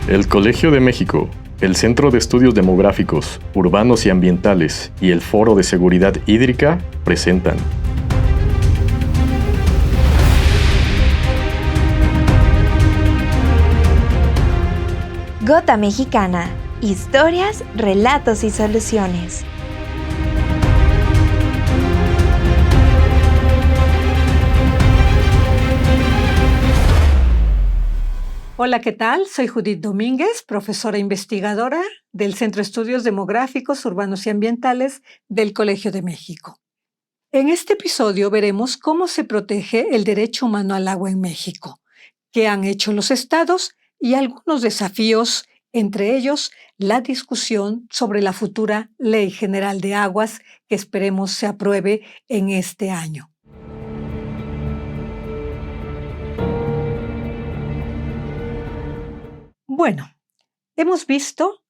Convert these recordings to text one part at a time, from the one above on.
El Colegio de México, el Centro de Estudios Demográficos, Urbanos y Ambientales y el Foro de Seguridad Hídrica presentan Gota Mexicana, historias, relatos y soluciones. Hola, ¿qué tal? Soy Judith Domínguez, profesora investigadora del Centro de Estudios Demográficos, Urbanos y Ambientales del Colegio de México. En este episodio veremos cómo se protege el derecho humano al agua en México, qué han hecho los estados y algunos desafíos, entre ellos la discusión sobre la futura Ley General de Aguas que esperemos se apruebe en este año. Bueno, hemos visto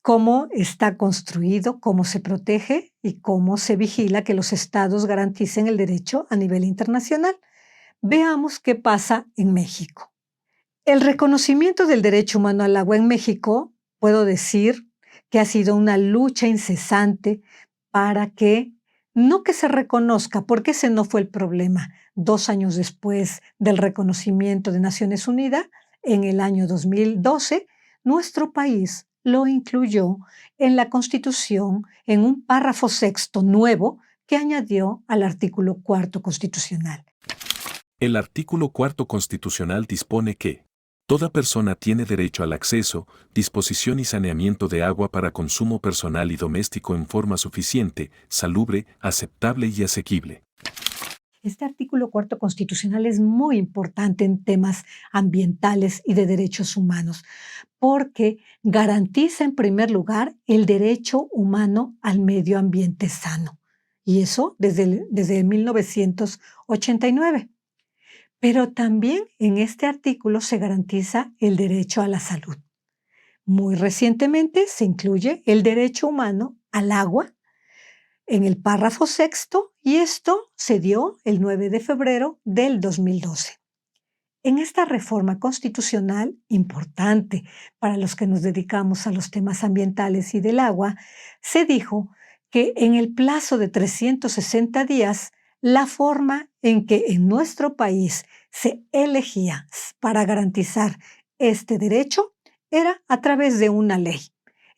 cómo está construido, cómo se protege y cómo se vigila que los estados garanticen el derecho a nivel internacional. Veamos qué pasa en México. El reconocimiento del derecho humano al agua en México, puedo decir que ha sido una lucha incesante para que se reconozca, porque ese no fue el problema. 2 años después del reconocimiento de Naciones Unidas, en el año 2012, nuestro país lo incluyó en la Constitución en un párrafo sexto nuevo que añadió al artículo 4 constitucional. El artículo 4 constitucional dispone que toda persona tiene derecho al acceso, disposición y saneamiento de agua para consumo personal y doméstico en forma suficiente, salubre, aceptable y asequible. Este artículo 4 constitucional es muy importante en temas ambientales y de derechos humanos, porque garantiza en primer lugar el derecho humano al medio ambiente sano. Y eso desde 1989. Pero también en este artículo se garantiza el derecho a la salud. Muy recientemente se incluye el derecho humano al agua en el párrafo sexto y esto se dio el 9 de febrero del 2012. En esta reforma constitucional importante para los que nos dedicamos a los temas ambientales y del agua, se dijo que en el plazo de 360 días, la forma en que en nuestro país se elegía para garantizar este derecho era a través de una ley.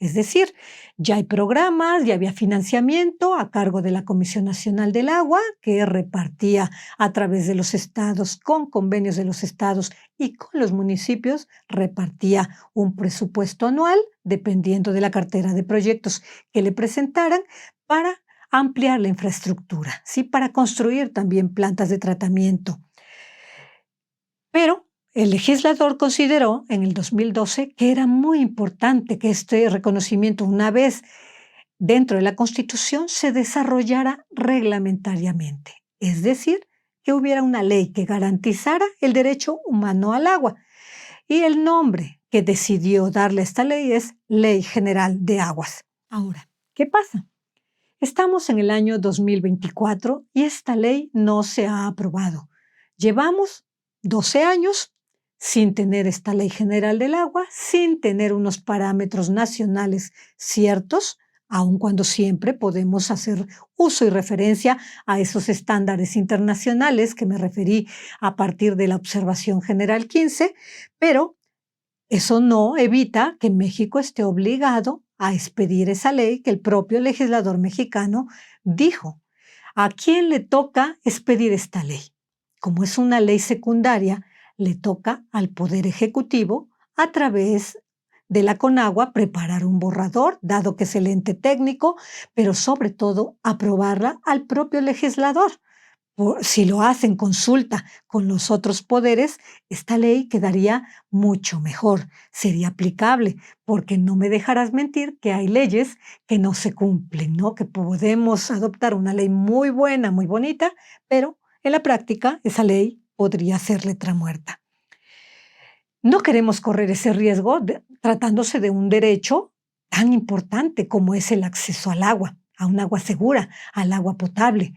Es decir, ya hay programas, ya había financiamiento a cargo de la Comisión Nacional del Agua, que repartía a través de los estados, con convenios de los estados y con los municipios, repartía un presupuesto anual, dependiendo de la cartera de proyectos que le presentaran, para ampliar la infraestructura, ¿sí? Para construir también plantas de tratamiento. Pero el legislador consideró en el 2012 que era muy importante que este reconocimiento, una vez dentro de la Constitución, se desarrollara reglamentariamente. Es decir, que hubiera una ley que garantizara el derecho humano al agua. Y el nombre que decidió darle a esta ley es Ley General de Aguas. Ahora, ¿qué pasa? Estamos en el año 2024 y esta ley no se ha aprobado. Llevamos 12 años sin tener esta Ley General del Agua, sin tener unos parámetros nacionales ciertos, aun cuando siempre podemos hacer uso y referencia a esos estándares internacionales que me referí a partir de la Observación General 15, pero eso no evita que México esté obligado a expedir esa ley que el propio legislador mexicano dijo. ¿A quién le toca expedir esta ley? Como es una ley secundaria, le toca al Poder Ejecutivo a través de la CONAGUA preparar un borrador, dado que es el ente técnico, pero sobre todo aprobarla al propio legislador. Si lo hacen consulta con los otros poderes, esta ley quedaría mucho mejor, sería aplicable, porque no me dejarás mentir que hay leyes que no se cumplen, ¿no? Que podemos adoptar una ley muy buena, muy bonita, pero en la práctica esa ley podría ser letra muerta. No queremos correr ese riesgo tratándose de un derecho tan importante como es el acceso al agua, a un agua segura, al agua potable.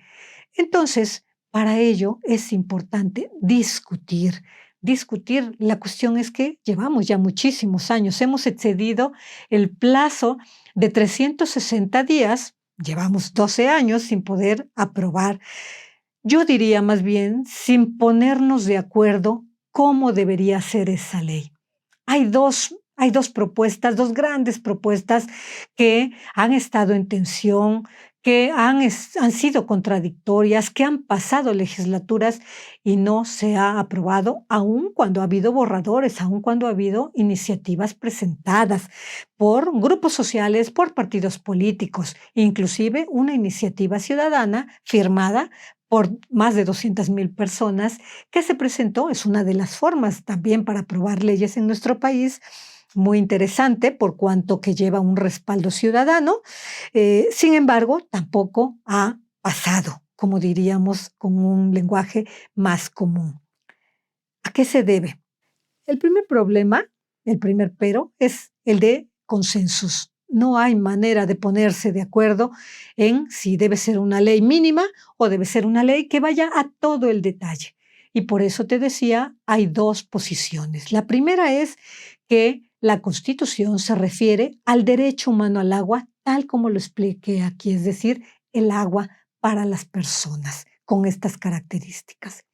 Entonces, para ello es importante discutir, discutir. La cuestión es que llevamos ya muchísimos años, hemos excedido el plazo de 360 días, llevamos 12 años sin poder aprobar. Yo diría más bien, sin ponernos de acuerdo cómo debería ser esa ley. Hay dos propuestas, dos grandes propuestas que han estado en tensión, que han sido contradictorias, que han pasado legislaturas y no se ha aprobado, aun cuando ha habido borradores, aun cuando ha habido iniciativas presentadas por grupos sociales, por partidos políticos, inclusive una iniciativa ciudadana firmada por más de 200,000 personas que se presentó. Es una de las formas también para aprobar leyes en nuestro país, muy interesante por cuanto que lleva un respaldo ciudadano. Sin embargo, tampoco ha pasado, como diríamos con un lenguaje más común. ¿A qué se debe? El primer problema, el primer pero, es el de consensos. No hay manera de ponerse de acuerdo en si debe ser una ley mínima o debe ser una ley que vaya a todo el detalle. Y por eso te decía, hay dos posiciones. La primera es que la Constitución se refiere al derecho humano al agua, tal como lo expliqué aquí, es decir, el agua para las personas con estas características.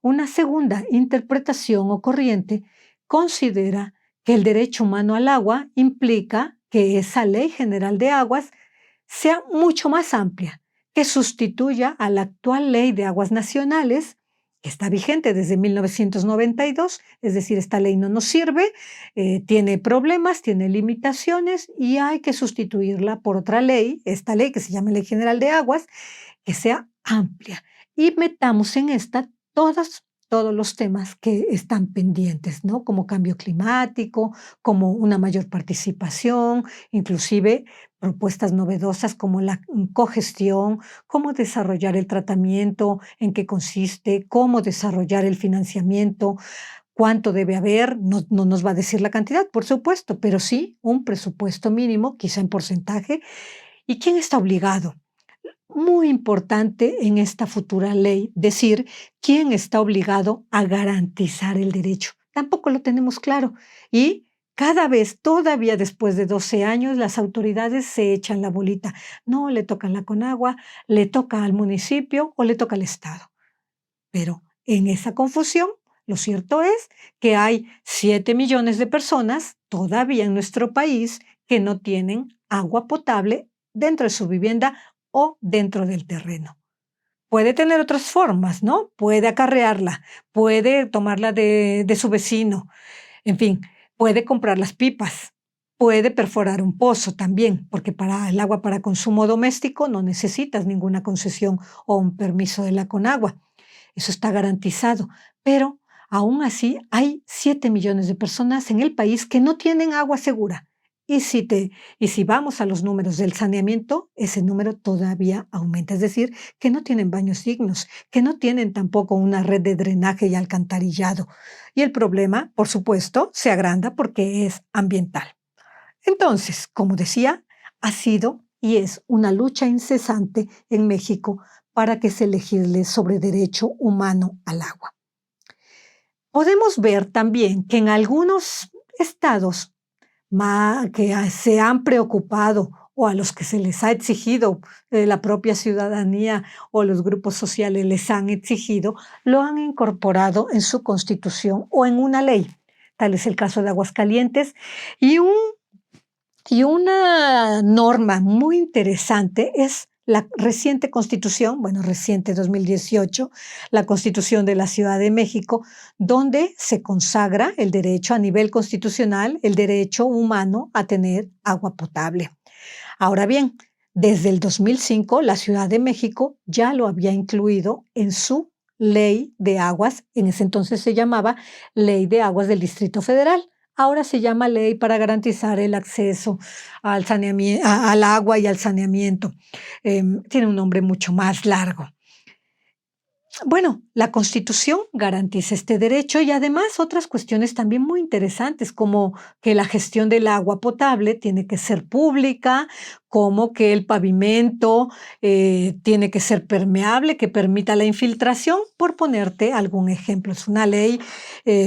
Una segunda interpretación o corriente considera que el derecho humano al agua implica que esa Ley General de Aguas sea mucho más amplia, que sustituya a la actual Ley de Aguas Nacionales, que está vigente desde 1992, es decir, esta ley no nos sirve, tiene problemas, tiene limitaciones y hay que sustituirla por otra ley, esta ley que se llama Ley General de Aguas, que sea amplia. Y metamos en esta todos los temas que están pendientes, ¿no? Como cambio climático, como una mayor participación, inclusive propuestas novedosas como la cogestión, cómo desarrollar el tratamiento, en qué consiste, cómo desarrollar el financiamiento, cuánto debe haber, no nos va a decir la cantidad, por supuesto, pero sí un presupuesto mínimo, quizá en porcentaje. ¿Y quién está obligado? Muy importante en esta futura ley decir quién está obligado a garantizar el derecho. Tampoco lo tenemos claro y cada vez, todavía después de 12 años, las autoridades se echan la bolita. No le toca a la Conagua, le toca al municipio o le toca al Estado. Pero en esa confusión, lo cierto es que hay 7 millones de personas todavía en nuestro país que no tienen agua potable dentro de su vivienda o dentro del terreno. Puede tener otras formas, ¿no? Puede acarrearla, puede tomarla de su vecino, en fin, puede comprar las pipas, puede perforar un pozo también, porque para el agua para consumo doméstico no necesitas ninguna concesión o un permiso de la Conagua. Eso está garantizado, pero aún así hay 7 millones de personas en el país que no tienen agua segura. Y si vamos a los números del saneamiento, ese número todavía aumenta. Es decir, que no tienen baños dignos, que no tienen tampoco una red de drenaje y alcantarillado. Y el problema, por supuesto, se agranda porque es ambiental. Entonces, como decía, ha sido y es una lucha incesante en México para que se legisle sobre derecho humano al agua. Podemos ver también que en algunos estados que se han preocupado o a los que se les ha exigido, la propia ciudadanía o los grupos sociales les han exigido, lo han incorporado en su constitución o en una ley. Tal es el caso de Aguascalientes. Y una norma muy interesante es la reciente constitución, reciente 2018, la Constitución de la Ciudad de México, donde se consagra el derecho a nivel constitucional, el derecho humano a tener agua potable. Ahora bien, desde el 2005, la Ciudad de México ya lo había incluido en su ley de aguas, en ese entonces se llamaba Ley de Aguas del Distrito Federal. Ahora se llama Ley para garantizar el acceso al agua y al saneamiento. Tiene un nombre mucho más largo. Bueno, la Constitución garantiza este derecho y además otras cuestiones también muy interesantes, como que la gestión del agua potable tiene que ser pública, como que el pavimento tiene que ser permeable, que permita la infiltración, por ponerte algún ejemplo. Es una ley,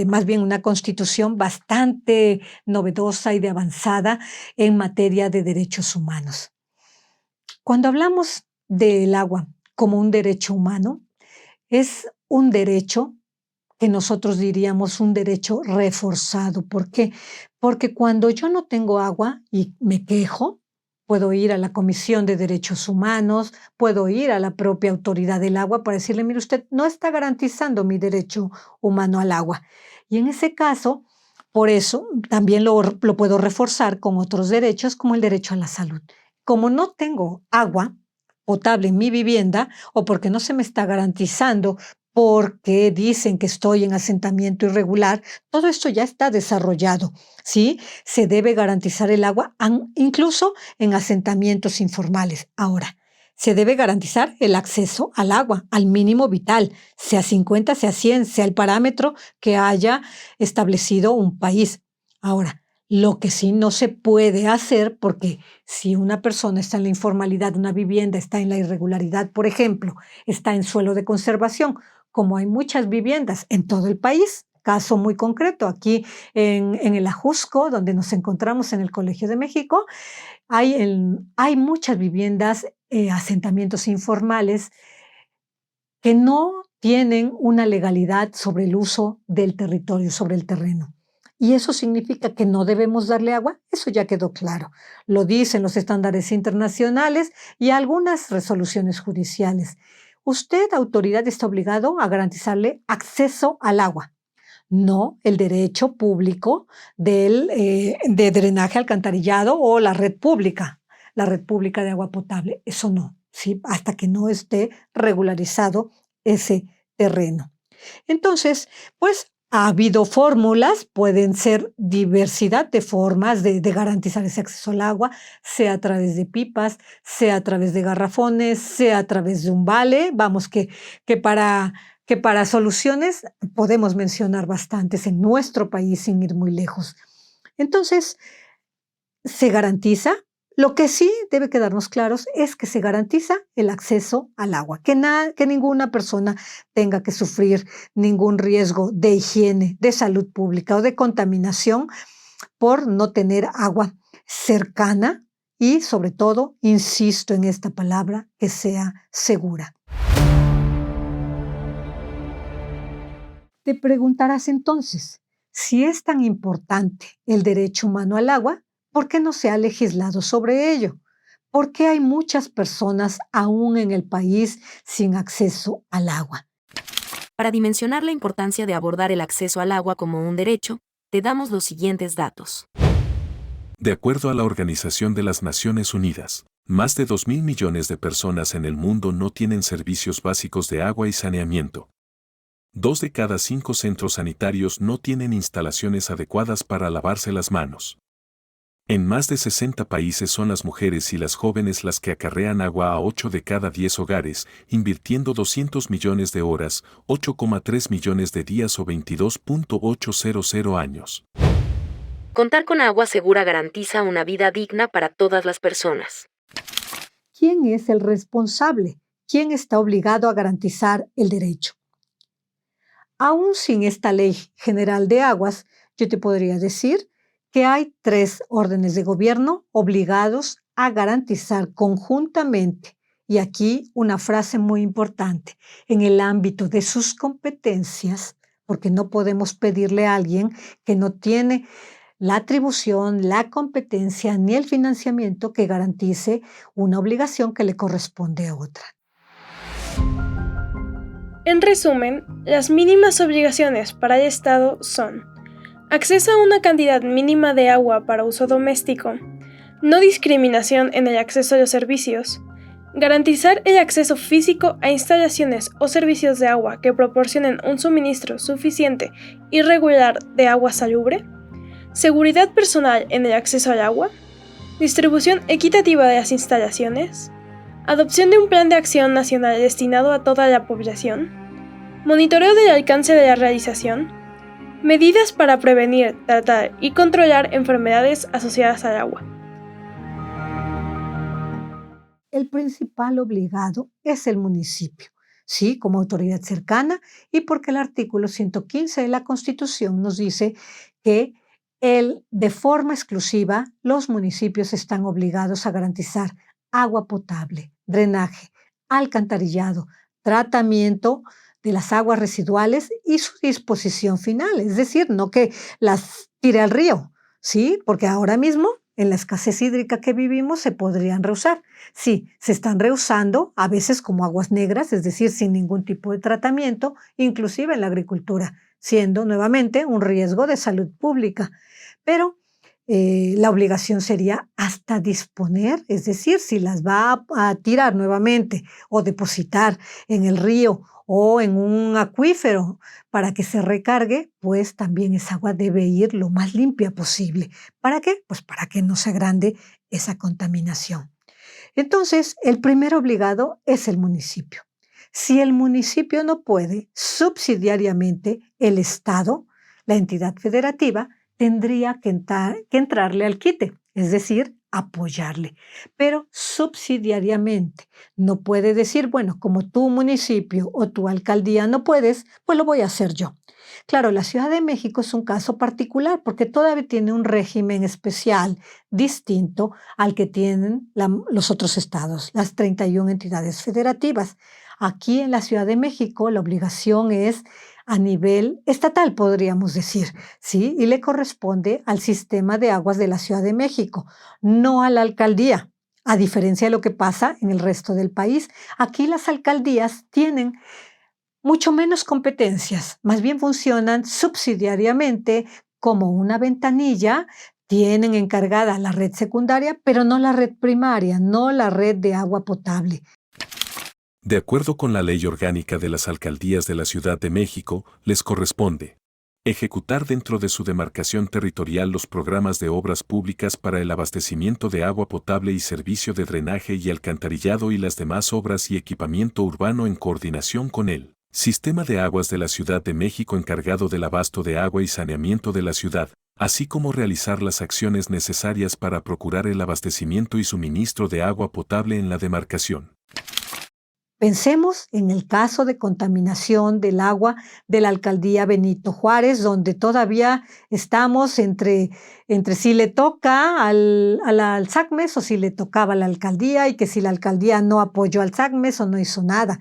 más bien una Constitución bastante novedosa y de avanzada en materia de derechos humanos. Cuando hablamos del agua como un derecho humano, es un derecho que nosotros diríamos un derecho reforzado. ¿Por qué? Porque cuando yo no tengo agua y me quejo, puedo ir a la Comisión de Derechos Humanos, puedo ir a la propia autoridad del agua para decirle, mire, usted no está garantizando mi derecho humano al agua. Y en ese caso, por eso también lo puedo reforzar con otros derechos, como el derecho a la salud. Como no tengo agua potable en mi vivienda o porque no se me está garantizando, porque dicen que estoy en asentamiento irregular, todo esto ya está desarrollado, ¿sí? Se debe garantizar el agua incluso en asentamientos informales. Ahora, se debe garantizar el acceso al agua, al mínimo vital, sea 50, sea 100, sea el parámetro que haya establecido un país. Ahora, lo que sí no se puede hacer, porque si una persona está en la informalidad, una vivienda está en la irregularidad, por ejemplo, está en suelo de conservación, como hay muchas viviendas en todo el país, caso muy concreto, aquí en el Ajusco, donde nos encontramos en el Colegio de México, hay muchas viviendas, asentamientos informales que no tienen una legalidad sobre el uso del territorio, sobre el terreno. ¿Y eso significa que no debemos darle agua? Eso ya quedó claro. Lo dicen los estándares internacionales y algunas resoluciones judiciales. Usted, autoridad, está obligado a garantizarle acceso al agua, no el derecho público de drenaje alcantarillado o la red pública de agua potable. Eso no, ¿sí? Hasta que no esté regularizado ese terreno. Entonces, pues ha habido fórmulas, pueden ser diversidad de formas de garantizar ese acceso al agua, sea a través de pipas, sea a través de garrafones, sea a través de un vale. Vamos, que para soluciones podemos mencionar bastantes en nuestro país sin ir muy lejos. Entonces, se garantiza. Lo que sí debe quedarnos claros es que se garantiza el acceso al agua, que ninguna persona tenga que sufrir ningún riesgo de higiene, de salud pública o de contaminación por no tener agua cercana y, sobre todo, insisto en esta palabra, que sea segura. Te preguntarás entonces, si es tan importante el derecho humano al agua, ¿por qué no se ha legislado sobre ello? ¿Por qué hay muchas personas aún en el país sin acceso al agua? Para dimensionar la importancia de abordar el acceso al agua como un derecho, te damos los siguientes datos. De acuerdo a la Organización de las Naciones Unidas, más de 2.000 millones de personas en el mundo no tienen servicios básicos de agua y saneamiento. 2 de cada 5 centros sanitarios no tienen instalaciones adecuadas para lavarse las manos. En más de 60 países son las mujeres y las jóvenes las que acarrean agua a 8 de cada 10 hogares, invirtiendo 200 millones de horas, 8,3 millones de días o 22.800 años. Contar con agua segura garantiza una vida digna para todas las personas. ¿Quién es el responsable? ¿Quién está obligado a garantizar el derecho? Aún sin esta Ley General de Aguas, yo te podría decir que hay 3 órdenes de gobierno obligados a garantizar conjuntamente, y aquí una frase muy importante, en el ámbito de sus competencias, porque no podemos pedirle a alguien que no tiene la atribución, la competencia ni el financiamiento que garantice una obligación que le corresponde a otra. En resumen, las mínimas obligaciones para el Estado son: acceso a una cantidad mínima de agua para uso doméstico, no discriminación en el acceso a los servicios, garantizar el acceso físico a instalaciones o servicios de agua que proporcionen un suministro suficiente y regular de agua salubre, seguridad personal en el acceso al agua, distribución equitativa de las instalaciones, adopción de un plan de acción nacional destinado a toda la población, monitoreo del alcance de la realización, medidas para prevenir, tratar y controlar enfermedades asociadas al agua. El principal obligado es el municipio, sí, como autoridad cercana y porque el artículo 115 de la Constitución nos dice que de forma exclusiva los municipios están obligados a garantizar agua potable, drenaje, alcantarillado, tratamiento de las aguas residuales y su disposición final, es decir, no que las tire al río, ¿sí? Porque ahora mismo, en la escasez hídrica que vivimos, se podrían reusar. Sí, se están reusando a veces como aguas negras, es decir, sin ningún tipo de tratamiento, inclusive en la agricultura, siendo nuevamente un riesgo de salud pública. Pero la obligación sería hasta disponer, es decir, si las va a tirar nuevamente o depositar en el río o en un acuífero para que se recargue, pues también esa agua debe ir lo más limpia posible. ¿Para qué? Pues para que no se agrande esa contaminación. Entonces, el primer obligado es el municipio. Si el municipio no puede, subsidiariamente el Estado, la entidad federativa, tendría que entrarle al quite, es decir, apoyarle, pero subsidiariamente. No puede decir, bueno, como tu municipio o tu alcaldía no puedes, pues lo voy a hacer yo. Claro, la Ciudad de México es un caso particular porque todavía tiene un régimen especial distinto al que tienen los otros estados, las 31 entidades federativas. Aquí en la Ciudad de México la obligación es a nivel estatal, podríamos decir, ¿sí? Y le corresponde al sistema de aguas de la Ciudad de México, no a la alcaldía, a diferencia de lo que pasa en el resto del país. Aquí las alcaldías tienen mucho menos competencias, más bien funcionan subsidiariamente como una ventanilla, tienen encargada la red secundaria, pero no la red primaria, no la red de agua potable. De acuerdo con la Ley Orgánica de las Alcaldías de la Ciudad de México, les corresponde ejecutar dentro de su demarcación territorial los programas de obras públicas para el abastecimiento de agua potable y servicio de drenaje y alcantarillado y las demás obras y equipamiento urbano en coordinación con el Sistema de Aguas de la Ciudad de México encargado del abasto de agua y saneamiento de la ciudad, así como realizar las acciones necesarias para procurar el abastecimiento y suministro de agua potable en la demarcación. Pensemos en el caso de contaminación del agua de la alcaldía Benito Juárez, donde todavía estamos entre si le toca al SACMES o si le tocaba a la alcaldía y que si la alcaldía no apoyó al SACMES o no hizo nada.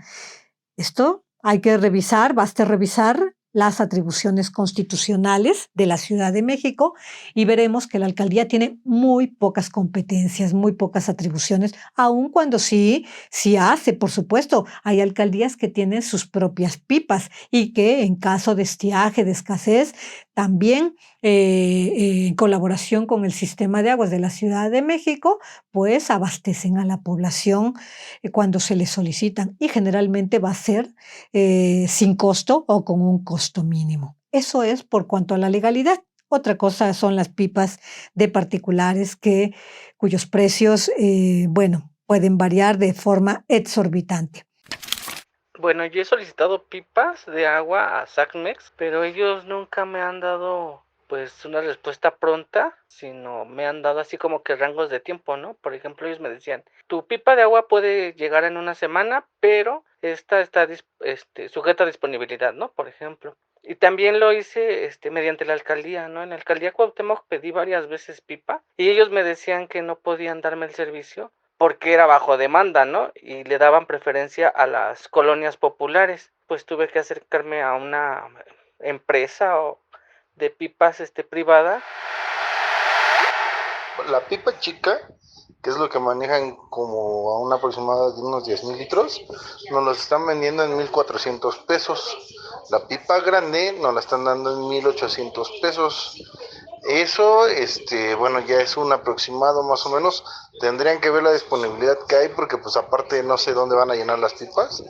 Esto hay que revisar, basta revisar las atribuciones constitucionales de la Ciudad de México y veremos que la alcaldía tiene muy pocas competencias, muy pocas atribuciones, aun cuando sí hace, por supuesto. Hay alcaldías que tienen sus propias pipas y que en caso de estiaje, de escasez, también en colaboración con el sistema de aguas de la Ciudad de México, pues abastecen a la población cuando se les solicitan y generalmente va a ser sin costo o con un costo mínimo. Eso es por cuanto a la legalidad. Otra cosa son las pipas de particulares cuyos precios, pueden variar de forma exorbitante. Bueno, yo he solicitado pipas de agua a SACMEX, pero ellos nunca me han dado pues una respuesta pronta, sino me han dado así como que rangos de tiempo, ¿no? Por ejemplo, ellos me decían, tu pipa de agua puede llegar en una semana, pero esta está sujeta a disponibilidad, ¿no? Por ejemplo. Y también lo hice mediante la alcaldía, ¿no? En la alcaldía Cuauhtémoc pedí varias veces pipa y ellos me decían que no podían darme el servicio porque era bajo demanda, ¿no? Y le daban preferencia a las colonias populares. Pues tuve que acercarme a una empresa de pipas privada. La pipa chica, que es lo que manejan como a un aproximado de unos 10,000 litros, nos los están vendiendo en 1,400 pesos. La pipa grande nos la están dando en 1,800 pesos. Eso, ya es un aproximado más o menos. Tendrían que ver la disponibilidad que hay porque pues aparte no sé dónde van a llenar las pipas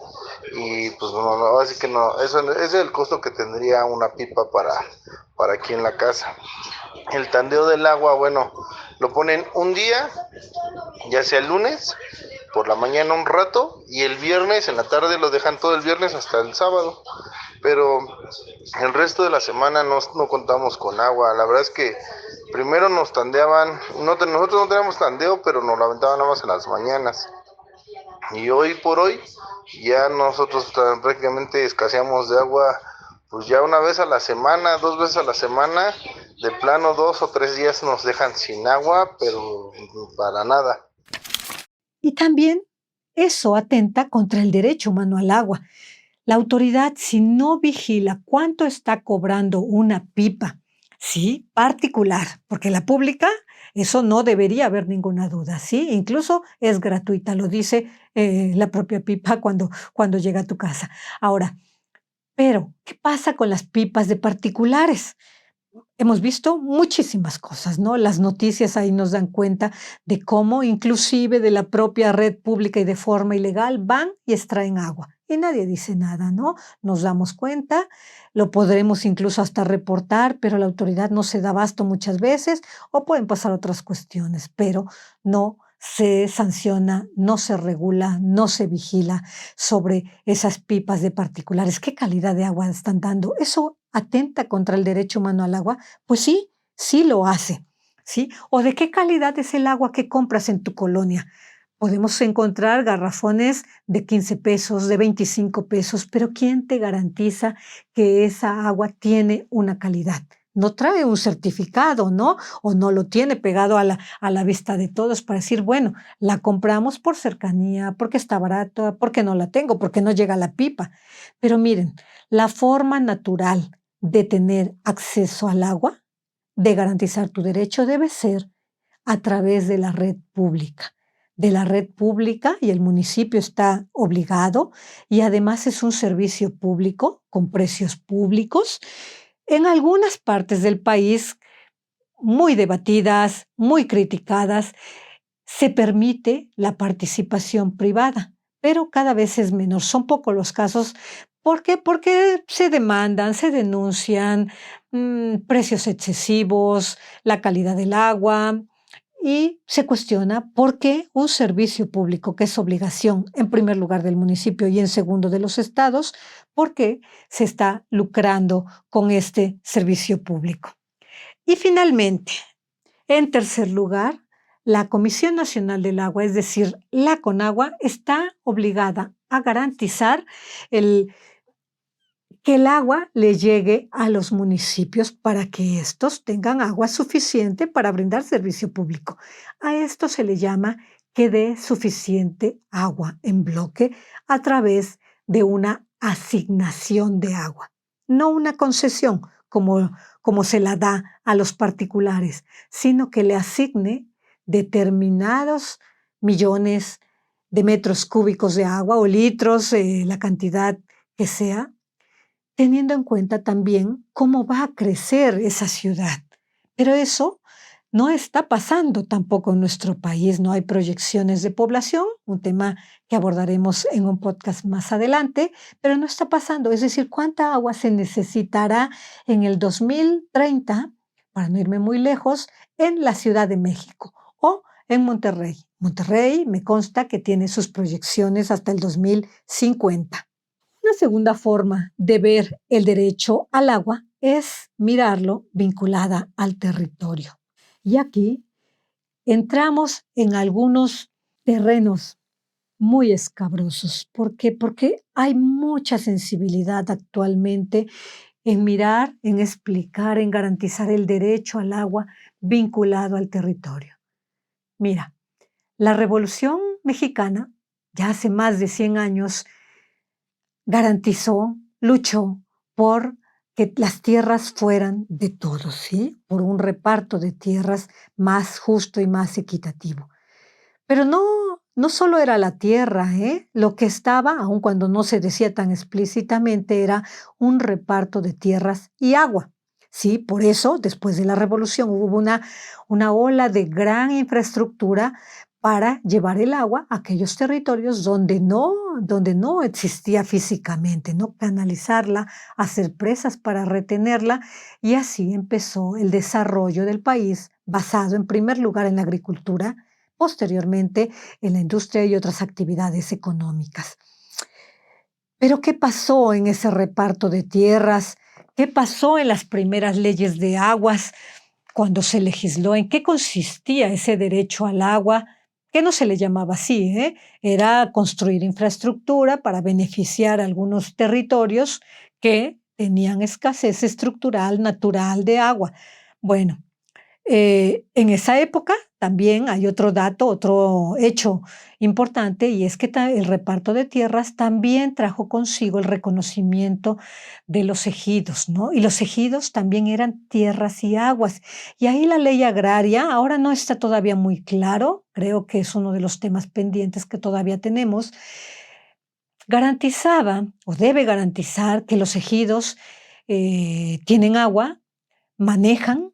y pues no, así que no, eso es el costo que tendría una pipa para aquí en la casa. El tandeo del agua, bueno, lo ponen un día, ya sea el lunes, por la mañana un rato y el viernes en la tarde lo dejan todo el viernes hasta el sábado. Pero el resto de la semana no contamos con agua. La verdad es que primero nos tandeaban, nosotros no teníamos tandeo, pero nos lo aventaban nada más en las mañanas. Y hoy por hoy ya nosotros prácticamente escaseamos de agua, pues ya una vez a la semana, 2 veces a la semana, de plano 2 o 3 días nos dejan sin agua, pero para nada. Y también eso atenta contra el derecho humano al agua. La autoridad, si no vigila cuánto está cobrando una pipa, sí, particular, porque la pública, eso no debería haber ninguna duda, sí, incluso es gratuita, lo dice la propia pipa cuando llega a tu casa. Ahora, pero, ¿qué pasa con las pipas de particulares? Hemos visto muchísimas cosas, ¿no? Las noticias ahí nos dan cuenta de cómo inclusive de la propia red pública y de forma ilegal van y extraen agua. Y nadie dice nada, ¿no? Nos damos cuenta, lo podremos incluso hasta reportar, pero la autoridad no se da abasto muchas veces o pueden pasar otras cuestiones, pero no se sanciona, no se regula, no se vigila sobre esas pipas de particulares. ¿Qué calidad de agua están dando? ¿Eso atenta contra el derecho humano al agua? Pues sí, sí lo hace, ¿sí? ¿O de qué calidad es el agua que compras en tu colonia? Podemos encontrar garrafones de 15 pesos, de 25 pesos, pero ¿quién te garantiza que esa agua tiene una calidad? No trae un certificado, ¿no? O no lo tiene pegado a la vista de todos para decir, bueno, la compramos por cercanía, porque está barata, porque no la tengo, porque no llega la pipa. Pero miren, la forma natural de tener acceso al agua, de garantizar tu derecho, debe ser a través de la red pública. De la red pública, y el municipio está obligado, y además es un servicio público con precios públicos. En algunas partes del país, muy debatidas, muy criticadas, se permite la participación privada, pero cada vez es menor. Son pocos los casos. ¿Por qué? Porque se demandan, se denuncian precios excesivos, la calidad del agua, y se cuestiona por qué un servicio público, que es obligación en primer lugar del municipio y en segundo de los estados, por qué se está lucrando con este servicio público. Y finalmente, en tercer lugar, la Comisión Nacional del Agua, es decir, la CONAGUA, está obligada a garantizar que el agua le llegue a los municipios para que estos tengan agua suficiente para brindar servicio público. A esto se le llama que dé suficiente agua en bloque a través de una asignación de agua, no una concesión como se la da a los particulares, sino que le asigne determinados millones de metros cúbicos de agua o litros, la cantidad que sea, teniendo en cuenta también cómo va a crecer esa ciudad. Pero eso no está pasando tampoco en nuestro país, no hay proyecciones de población, un tema que abordaremos en un podcast más adelante, pero no está pasando. Es decir, ¿cuánta agua se necesitará en el 2030, para no irme muy lejos, en la Ciudad de México o en Monterrey? Monterrey me consta que tiene sus proyecciones hasta el 2050. Una segunda forma de ver el derecho al agua es mirarlo vinculada al territorio. Y aquí entramos en algunos terrenos muy escabrosos. ¿Por qué? Porque hay mucha sensibilidad actualmente en mirar, en explicar, en garantizar el derecho al agua vinculado al territorio. Mira, la Revolución Mexicana, ya hace más de 100 años, garantizó, luchó por que las tierras fueran de todos, ¿sí? Por un reparto de tierras más justo y más equitativo. Pero no solo era la tierra, lo que estaba, aun cuando no se decía tan explícitamente, era un reparto de tierras y agua. Sí, por eso, después de la Revolución, hubo una ola de gran infraestructura para llevar el agua a aquellos territorios donde no existía físicamente, ¿no? Canalizarla, hacer presas para retenerla, y así empezó el desarrollo del país basado en primer lugar en la agricultura, posteriormente en la industria y otras actividades económicas. Pero ¿qué pasó en ese reparto de tierras? ¿Qué pasó en las primeras leyes de aguas cuando se legisló? ¿En qué consistía ese derecho al agua? Que no se le llamaba así, ¿eh? Era construir infraestructura para beneficiar a algunos territorios que tenían escasez estructural natural de agua. Bueno, en esa época también hay otro dato, otro hecho importante, y es que el reparto de tierras también trajo consigo el reconocimiento de los ejidos, ¿no? Y los ejidos también eran tierras y aguas. Y ahí la ley agraria ahora no está todavía muy claro, creo que es uno de los temas pendientes que todavía tenemos, garantizaba o debe garantizar que los ejidos tienen agua, manejan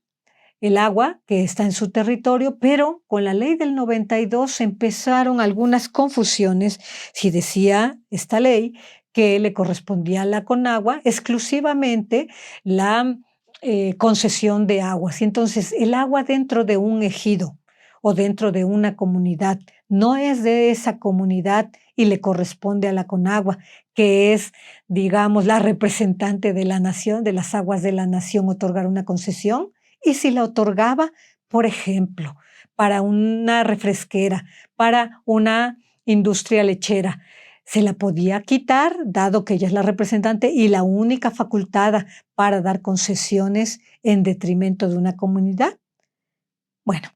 el agua que está en su territorio, pero con la ley del 92 empezaron algunas confusiones si decía esta ley que le correspondía a la Conagua exclusivamente la concesión de aguas. Y entonces el agua dentro de un ejido o dentro de una comunidad no es de esa comunidad y le corresponde a la Conagua, que es, digamos, la representante de la nación, de las aguas de la nación, otorgar una concesión. Y si la otorgaba, por ejemplo, para una refresquera, para una industria lechera, se la podía quitar, dado que ella es la representante y la única facultada para dar concesiones en detrimento de una comunidad. Bueno,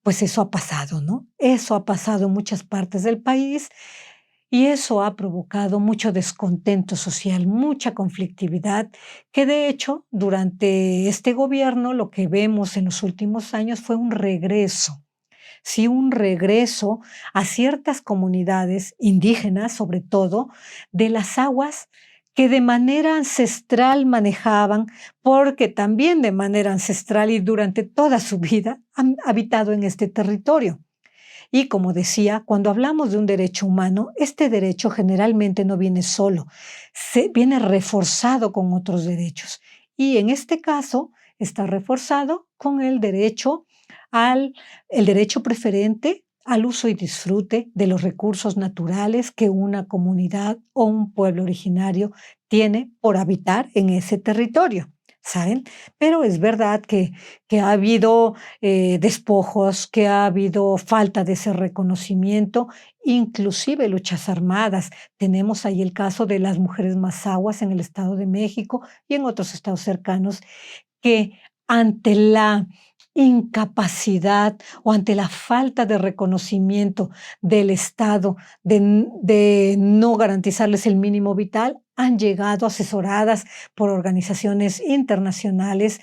pues eso ha pasado, ¿no? Eso ha pasado en muchas partes del país. Y eso ha provocado mucho descontento social, mucha conflictividad, que de hecho durante este gobierno lo que vemos en los últimos años fue un regreso, sí, un regreso a ciertas comunidades indígenas, sobre todo, de las aguas que de manera ancestral manejaban, porque también de manera ancestral y durante toda su vida han habitado en este territorio. Y como decía, cuando hablamos de un derecho humano, este derecho generalmente no viene solo, viene reforzado con otros derechos. Y en este caso está reforzado con el derecho el derecho preferente al uso y disfrute de los recursos naturales que una comunidad o un pueblo originario tiene por habitar en ese territorio. ¿Saben? Pero es verdad que ha habido despojos, que ha habido falta de ese reconocimiento, inclusive luchas armadas. Tenemos ahí el caso de las mujeres mazahuas en el Estado de México y en otros estados cercanos, que ante la incapacidad o ante la falta de reconocimiento del Estado de no garantizarles el mínimo vital, han llegado asesoradas por organizaciones internacionales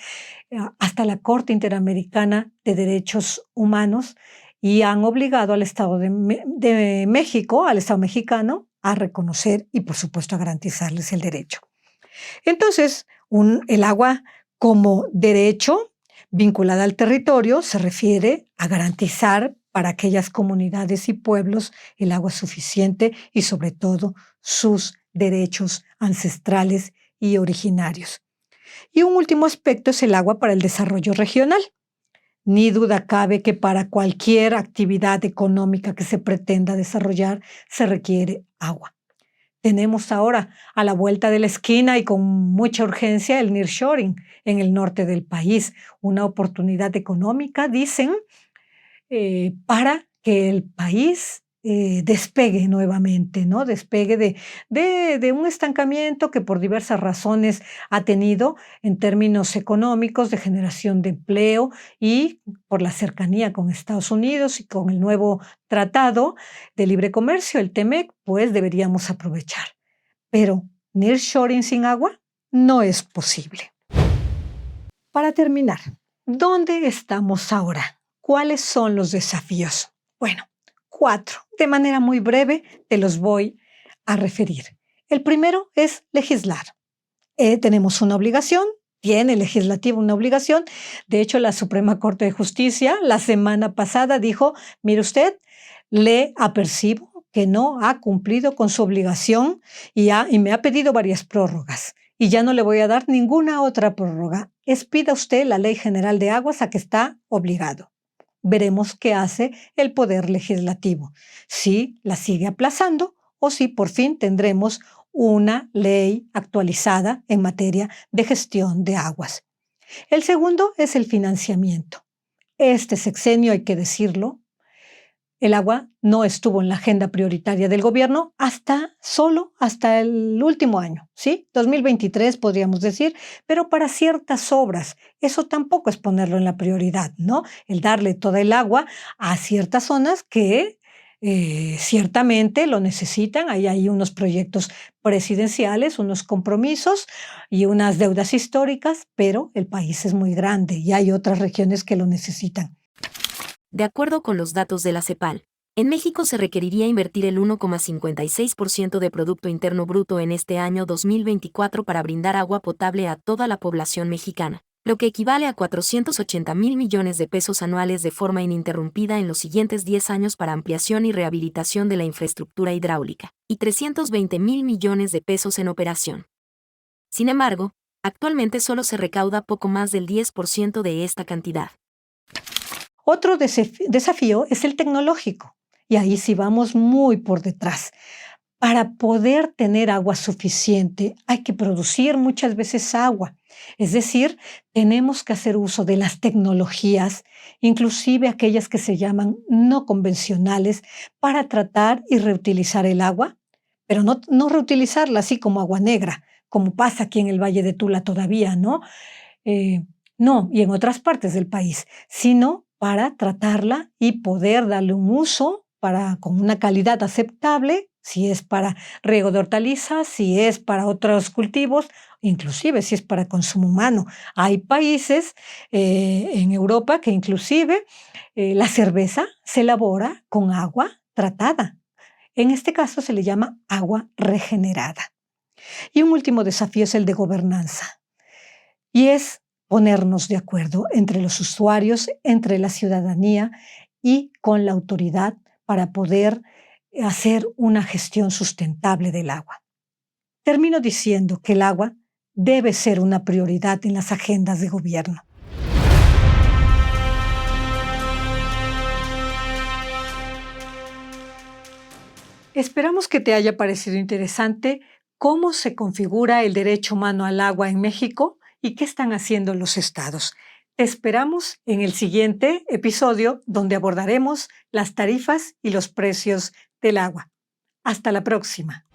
hasta la Corte Interamericana de Derechos Humanos y han obligado al Estado de México, al Estado mexicano, a reconocer y, por supuesto, a garantizarles el derecho. Entonces, el agua como derecho vinculada al territorio se refiere a garantizar para aquellas comunidades y pueblos el agua suficiente y, sobre todo, sus derechos ancestrales y originarios. Y un último aspecto es el agua para el desarrollo regional. Ni duda cabe que para cualquier actividad económica que se pretenda desarrollar se requiere agua. Tenemos ahora a la vuelta de la esquina y con mucha urgencia el nearshoring en el norte del país, una oportunidad económica, dicen, para que el país despegue nuevamente, ¿no? Despegue de un estancamiento que por diversas razones ha tenido en términos económicos, de generación de empleo y por la cercanía con Estados Unidos y con el nuevo tratado de libre comercio, el TEMEC, pues deberíamos aprovechar. Pero nearshoring sin agua no es posible. Para terminar, ¿dónde estamos ahora? ¿Cuáles son los desafíos? Bueno, 4. De manera muy breve te los voy a referir. El primero es legislar. Tenemos una obligación, tiene el legislativo una obligación. De hecho, la Suprema Corte de Justicia la semana pasada dijo, mire usted, le apercibo que no ha cumplido con su obligación y me ha pedido varias prórrogas. Y ya no le voy a dar ninguna otra prórroga. Expida usted la Ley General de Aguas a que está obligado. veremos qué hace el Poder Legislativo, si la sigue aplazando o si por fin tendremos una ley actualizada en materia de gestión de aguas. El segundo es el financiamiento. Este sexenio, hay que decirlo, el agua no estuvo en la agenda prioritaria del gobierno solo hasta el último año, ¿sí? 2023 podríamos decir, pero para ciertas obras. Eso tampoco es ponerlo en la prioridad, ¿no? El darle toda el agua a ciertas zonas que ciertamente lo necesitan. Ahí hay unos proyectos presidenciales, unos compromisos y unas deudas históricas, pero el país es muy grande y hay otras regiones que lo necesitan. De acuerdo con los datos de la CEPAL, en México se requeriría invertir el 1,56% de Producto Interno Bruto en este año 2024 para brindar agua potable a toda la población mexicana, lo que equivale a 480,000 millones de pesos anuales de forma ininterrumpida en los siguientes 10 años para ampliación y rehabilitación de la infraestructura hidráulica, y 320,000 millones de pesos en operación. Sin embargo, actualmente solo se recauda poco más del 10% de esta cantidad. Otro desafío es el tecnológico, y ahí sí vamos muy por detrás. Para poder tener agua suficiente hay que producir muchas veces agua, es decir, tenemos que hacer uso de las tecnologías, inclusive aquellas que se llaman no convencionales, para tratar y reutilizar el agua, pero no reutilizarla así como agua negra, como pasa aquí en el Valle de Tula todavía, ¿no? No, y en otras partes del país, sino para tratarla y poder darle un uso con una calidad aceptable, si es para riego de hortalizas, si es para otros cultivos, inclusive si es para consumo humano. Hay países en Europa que inclusive la cerveza se elabora con agua tratada. En este caso se le llama agua regenerada. Y un último desafío es el de gobernanza, y es ponernos de acuerdo entre los usuarios, entre la ciudadanía y con la autoridad para poder hacer una gestión sustentable del agua. Termino diciendo que el agua debe ser una prioridad en las agendas de gobierno. Esperamos que te haya parecido interesante cómo se configura el derecho humano al agua en México y qué están haciendo los estados. Te esperamos en el siguiente episodio, donde abordaremos las tarifas y los precios del agua. Hasta la próxima.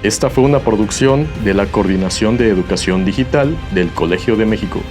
Esta fue una producción de la Coordinación de Educación Digital del Colegio de México.